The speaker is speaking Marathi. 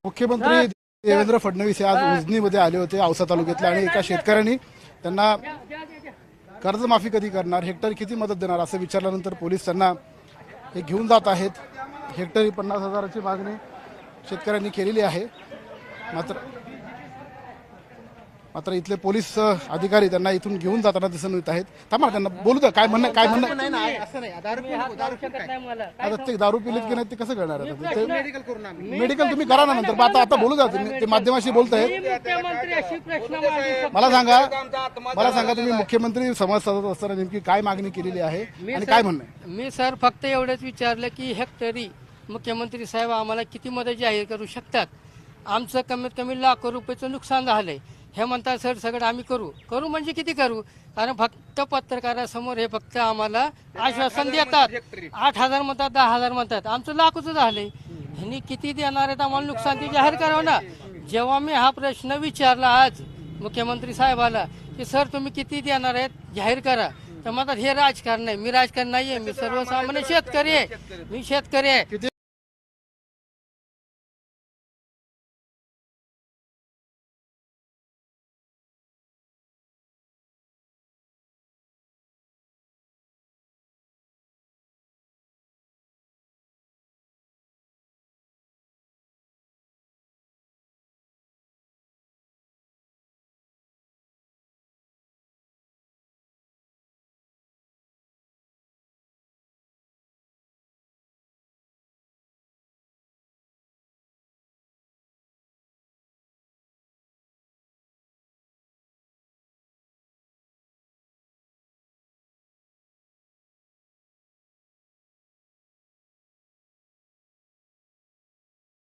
मुख्यमंत्री देवेंद्र फडणवीस हे आज उजनीमध्ये आले होते औसा तालुक्यातल्या आणि एका शेतकऱ्यांनी त्यांना कर्जमाफी कधी करणार, हेक्टरी किती मदत देणार असं विचारल्यानंतर पोलीस त्यांना हे घेऊन जात आहेत. हेक्टरी 50,000ची मागणी शेतकऱ्यांनी केलेली आहे. मात्र इथले पोलीस अधिकारी त्यांना इथून घेऊन जाताना दिसून येत आहेत. थांबा, त्यांना बोलू द्या. काय म्हणणं आता ते दारू पिलेत की नाही ते कसं करणार आहे? मेडिकल तुम्ही करा ना नंतर. मग आता बोलू द्या. ते माध्यमाशी बोलत आहेत. मला सांगा तुम्ही मुख्यमंत्री संवाद साधत असताना नेमकी काय मागणी केलेली आहे आणि काय म्हणणं आहे? मी सर फक्त एवढंच विचारलं की हेक्टरी मुख्यमंत्री साहेब आम्हाला किती मदत जाहीर करू शकतात. आमचं कमीत कमी लाखो रुपयाचं नुकसान झालंय. हे म्हणतात सर सगळं आम्ही करू म्हणजे किती करू? कारण फक्त पत्रकारासमोर हे फक्त आम्हाला आश्वासन देतात. 8,000 म्हणतात, 10,000 म्हणतात. आमचं लाखोचं झालंय. ह्यांनी किती देणार आहेत आम्हाला नुकसान ते जाहीर करावं ना. जेव्हा मी हा प्रश्न विचारला आज मुख्यमंत्री साहेबाला की सर तुम्ही किती देणार आहेत जाहीर करा, तर म्हणतात हे राजकारण आहे. मी राजकारण नाहीये, मी सर्वसामान्य शेतकरी आहे.